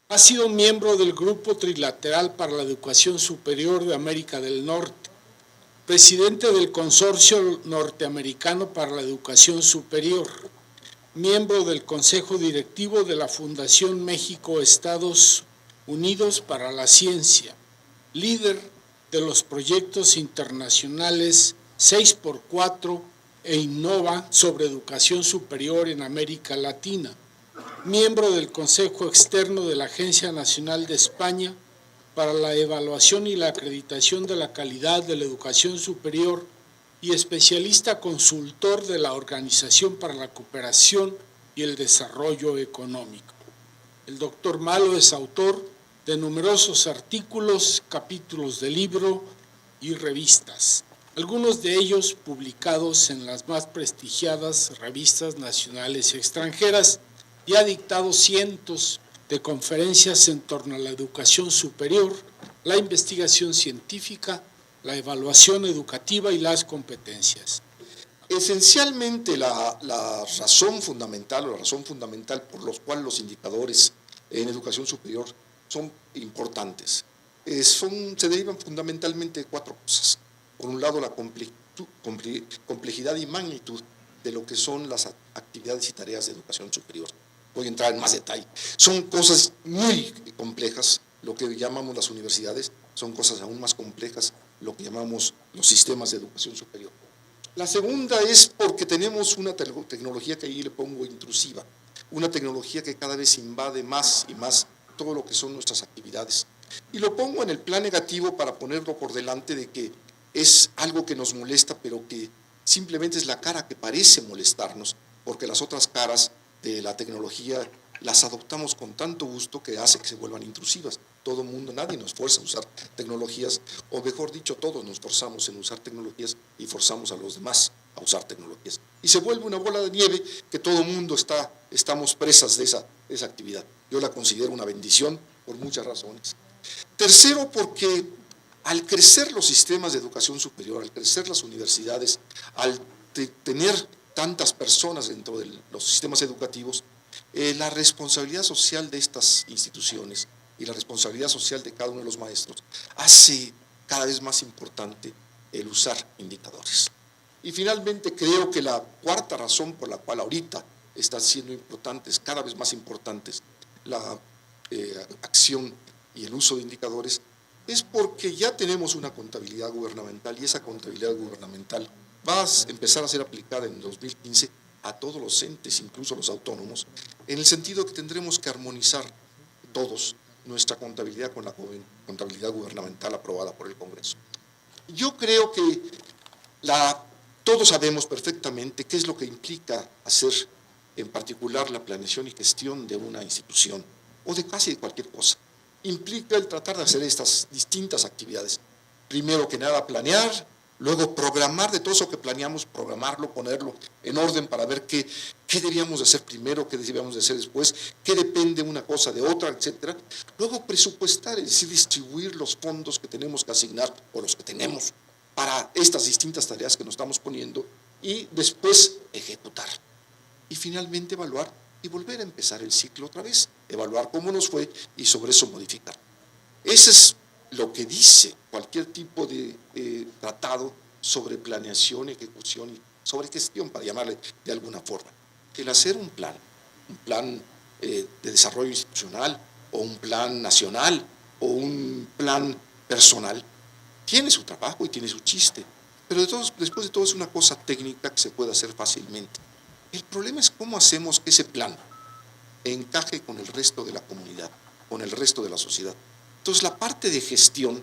Ha sido miembro del Grupo Trilateral para la Educación Superior de América del Norte, presidente del Consorcio Norteamericano para la Educación Superior, miembro del Consejo Directivo de la Fundación México-Estados Unidos para la Ciencia, líder de los proyectos internacionales 6x4 e Innova sobre educación superior en América Latina, miembro del Consejo Externo de la Agencia Nacional de España para la evaluación y la acreditación de la calidad de la educación superior y especialista consultor de la Organización para la Cooperación y el Desarrollo Económico. El doctor Malo es autor de numerosos artículos, capítulos de libro y revistas, algunos de ellos publicados en las más prestigiadas revistas nacionales y extranjeras, y ha dictado cientos de conferencias en torno a la educación superior, la investigación científica, la evaluación educativa y las competencias. Esencialmente la razón fundamental por la cual los indicadores en educación superior son importantes se derivan fundamentalmente de cuatro cosas. Por un lado, la complejidad y magnitud de lo que son las actividades y tareas de educación superior. Voy a entrar en más detalle. Son cosas muy complejas, lo que llamamos las universidades, son cosas aún más complejas, lo que llamamos los sistemas de educación superior. La segunda es porque tenemos una tecnología que ahí le pongo intrusiva, una tecnología que cada vez invade más y más todo lo que son nuestras actividades. Y lo pongo en el plan negativo para ponerlo por delante de que es algo que nos molesta, pero que simplemente es la cara que parece molestarnos, porque las otras caras de la tecnología las adoptamos con tanto gusto que hace que se vuelvan intrusivas. Todo el mundo, nadie nos fuerza a usar tecnologías, o mejor dicho, todos nos forzamos en usar tecnologías y forzamos a los demás a usar tecnologías. Y se vuelve una bola de nieve que todo el mundo estamos presas de esa actividad. Yo la considero una bendición por muchas razones. Tercero, porque al crecer los sistemas de educación superior, al crecer las universidades, al tener tantas personas dentro de los sistemas educativos, la responsabilidad social de estas instituciones y la responsabilidad social de cada uno de los maestros hace cada vez más importante el usar indicadores. Y finalmente creo que la cuarta razón por la cual ahorita están siendo importantes, cada vez más importantes, la acción y el uso de indicadores, es porque ya tenemos una contabilidad gubernamental y esa contabilidad gubernamental va a empezar a ser aplicada en 2015 a todos los entes, incluso los autónomos, en el sentido que tendremos que armonizar todos nuestra contabilidad con la contabilidad gubernamental aprobada por el Congreso. Yo creo que todos sabemos perfectamente qué es lo que implica hacer, en particular, la planeación y gestión de una institución, o de casi de cualquier cosa. Implica el tratar de hacer estas distintas actividades. Primero que nada, planear, luego programar de todo eso que planeamos, programarlo, ponerlo en orden para ver qué deberíamos de hacer primero, qué deberíamos de hacer después, qué depende una cosa de otra, etcétera. Luego presupuestar, es decir, distribuir los fondos que tenemos que asignar, o los que tenemos, para estas distintas tareas que nos estamos poniendo, y después ejecutar. Y finalmente evaluar y volver a empezar el ciclo otra vez, evaluar cómo nos fue y sobre eso modificar. Ese es lo que dice cualquier tipo de tratado sobre planeación, ejecución y sobre gestión, para llamarle de alguna forma. El hacer un plan de desarrollo institucional, o un plan nacional, o un plan personal, tiene su trabajo y tiene su chiste, pero después de todo es una cosa técnica que se puede hacer fácilmente. El problema es cómo hacemos que ese plan encaje con el resto de la comunidad, con el resto de la sociedad. Entonces, la parte de gestión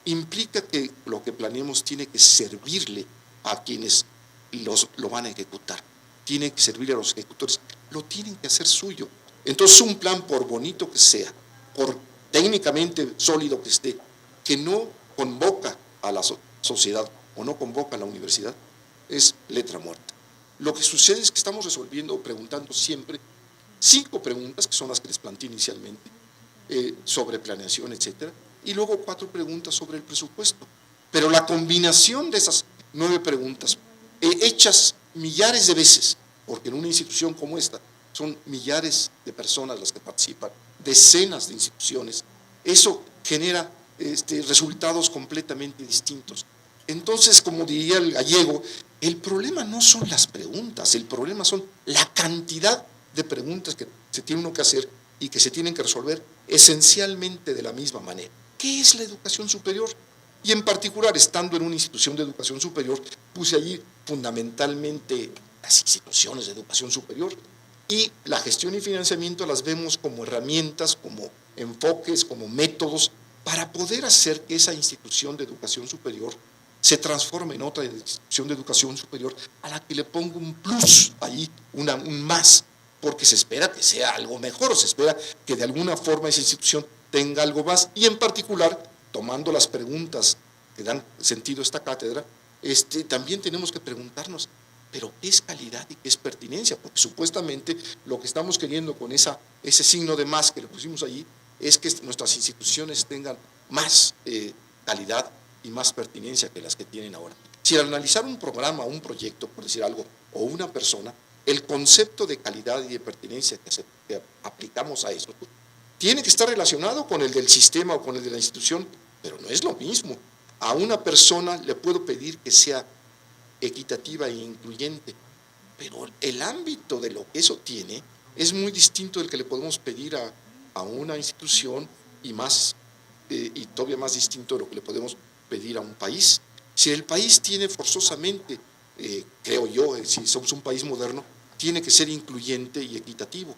implica que lo que planeemos tiene que servirle a quienes lo van a ejecutar, tiene que servirle a los ejecutores, lo tienen que hacer suyo. Entonces, un plan, por bonito que sea, por técnicamente sólido que esté, que no convoca a la sociedad o no convoca a la universidad, es letra muerta. Lo que sucede es que estamos resolviendo, preguntando siempre 5 preguntas, que son las que les planteé inicialmente, sobre planeación, etcétera, y luego 4 preguntas sobre el presupuesto. Pero la combinación de esas 9 preguntas, hechas millares de veces, porque en una institución como esta son millares de personas las que participan, decenas de instituciones, eso genera resultados completamente distintos. Entonces, como diría el gallego, el problema no son las preguntas, el problema son la cantidad de preguntas que se tiene uno que hacer y que se tienen que resolver esencialmente de la misma manera. ¿Qué es la educación superior? Y en particular, estando en una institución de educación superior, puse allí fundamentalmente las instituciones de educación superior, y la gestión y financiamiento las vemos como herramientas, como enfoques, como métodos para poder hacer que esa institución de educación superior se transforme en otra institución de educación superior a la que le pongo un plus ahí, un más, porque se espera que sea algo mejor, se espera que de alguna forma esa institución tenga algo más, y en particular, tomando las preguntas que dan sentido a esta cátedra, también tenemos que preguntarnos, ¿pero qué es calidad y qué es pertinencia? Porque supuestamente lo que estamos queriendo con ese signo de más que le pusimos allí es que nuestras instituciones tengan más calidad y más pertinencia que las que tienen ahora. Si al analizar un programa, un proyecto, por decir algo, o una persona, el concepto de calidad y de pertinencia que aplicamos a eso tiene que estar relacionado con el del sistema o con el de la institución, pero no es lo mismo. A una persona le puedo pedir que sea equitativa e incluyente, pero el ámbito de lo que eso tiene es muy distinto del que le podemos pedir a una institución y todavía más distinto de lo que le podemos pedir a un país. Si el país tiene forzosamente, creo yo, si somos un país moderno, tiene que ser incluyente y equitativo,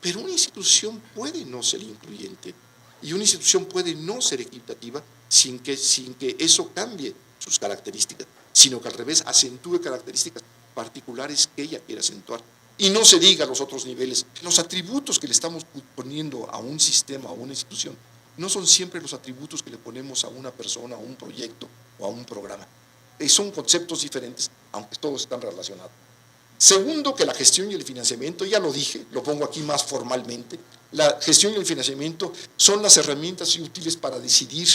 pero una institución puede no ser incluyente y una institución puede no ser equitativa sin que eso cambie sus características, sino que al revés acentúe características particulares que ella quiere acentuar. Y no se diga los otros niveles, los atributos que le estamos poniendo a un sistema, a una institución, no son siempre los atributos que le ponemos a una persona, a un proyecto o a un programa. Son conceptos diferentes, aunque todos están relacionados. Segundo, que la gestión y el financiamiento, ya lo dije, lo pongo aquí más formalmente, la gestión y el financiamiento son las herramientas útiles para decidir,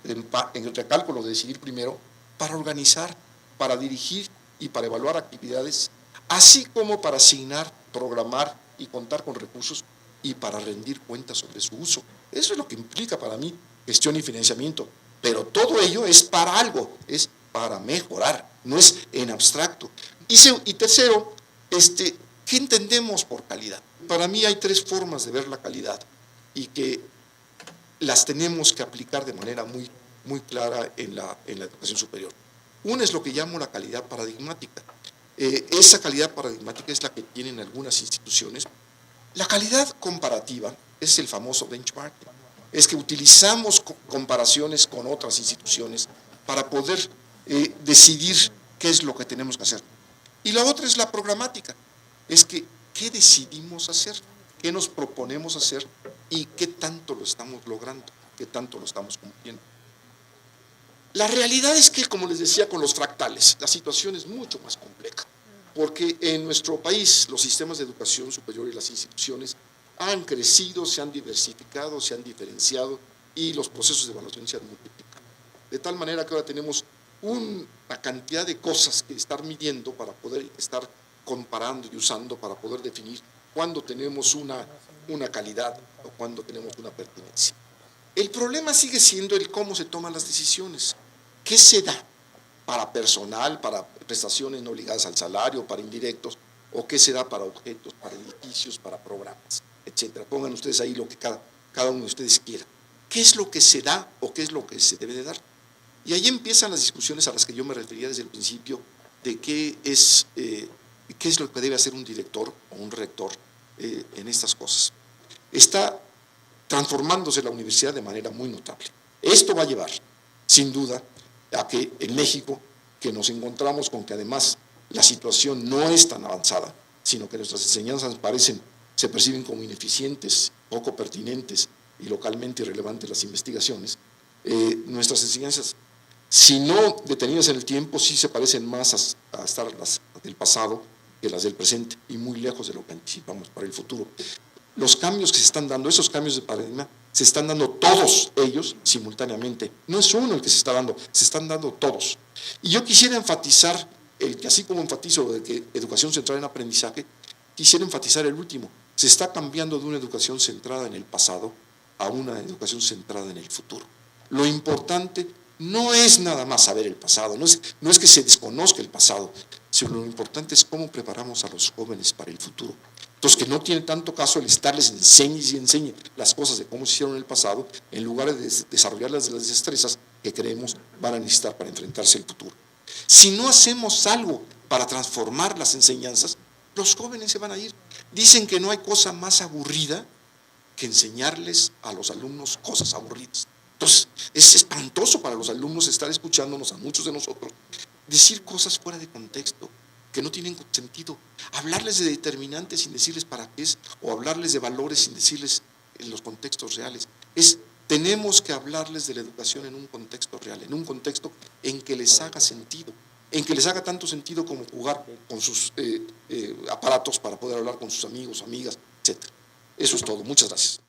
en el recálculo de decidir primero, para organizar, para dirigir y para evaluar actividades, así como para asignar, programar y contar con recursos y para rendir cuentas sobre su uso. Eso es lo que implica para mí gestión y financiamiento, pero todo ello es para algo, es para mejorar, no es en abstracto. Y tercero, ¿qué entendemos por calidad? Para mí hay tres formas de ver la calidad y que las tenemos que aplicar de manera muy, muy clara en la educación superior. Una es lo que llamo la calidad paradigmática. Esa calidad paradigmática es la que tienen algunas instituciones. La calidad comparativa es el famoso benchmarking. Es que utilizamos comparaciones con otras instituciones para poder decidir qué es lo que tenemos que hacer. Y la otra es la programática. Es que, ¿qué decidimos hacer? ¿Qué nos proponemos hacer? ¿Y qué tanto lo estamos logrando? ¿Qué tanto lo estamos cumpliendo? La realidad es que, como les decía con los fractales, la situación es mucho más compleja, porque en nuestro país los sistemas de educación superior y las instituciones han crecido, se han diversificado, se han diferenciado y los procesos de evaluación se han multiplicado. De tal manera que ahora tenemos una cantidad de cosas que estar midiendo para poder estar comparando y usando para poder definir cuándo tenemos una calidad o cuándo tenemos una pertinencia. El problema sigue siendo el cómo se toman las decisiones. ¿Qué se da para personal, para prestaciones no ligadas al salario, para indirectos, o qué se da para objetos, para edificios, para programas, etcétera? Pongan ustedes ahí lo que cada uno de ustedes quiera. ¿Qué es lo que se da o qué es lo que se debe de dar? Y ahí empiezan las discusiones a las que yo me refería desde el principio de qué es lo que debe hacer un director o un rector en estas cosas. Está transformándose la universidad de manera muy notable. Esto va a llevar, sin duda, a que en México, que nos encontramos con que además la situación no es tan avanzada, sino que nuestras enseñanzas se perciben como ineficientes, poco pertinentes y localmente irrelevantes las investigaciones, nuestras enseñanzas, si no detenidas en el tiempo, sí se parecen más a estar las del pasado que las del presente y muy lejos de lo que anticipamos para el futuro. Los cambios que se están dando, esos cambios de paradigma, se están dando todos ellos simultáneamente. No es uno el que se está dando, se están dando todos. Y yo quisiera enfatizar, así como enfatizo de que educación centrada en aprendizaje, quisiera enfatizar el último. Se está cambiando de una educación centrada en el pasado a una educación centrada en el futuro. Lo importante no es nada más saber el pasado, no es que se desconozca el pasado, sino lo importante es cómo preparamos a los jóvenes para el futuro. Entonces, que no tiene tanto caso el estarles enseñe las cosas de cómo se hicieron en el pasado, en lugar de desarrollar las destrezas que creemos van a necesitar para enfrentarse al futuro. Si no hacemos algo para transformar las enseñanzas, los jóvenes se van a ir. Dicen que no hay cosa más aburrida que enseñarles a los alumnos cosas aburridas. Entonces, es espantoso para los alumnos estar escuchándonos a muchos de nosotros decir cosas fuera de contexto, que no tienen sentido. Hablarles de determinantes sin decirles para qué es, o hablarles de valores sin decirles en los contextos reales. Tenemos que hablarles de la educación en un contexto real, en un contexto en que les haga sentido, en que les haga tanto sentido como jugar con sus aparatos para poder hablar con sus amigos, amigas, etc. Eso es todo. Muchas gracias.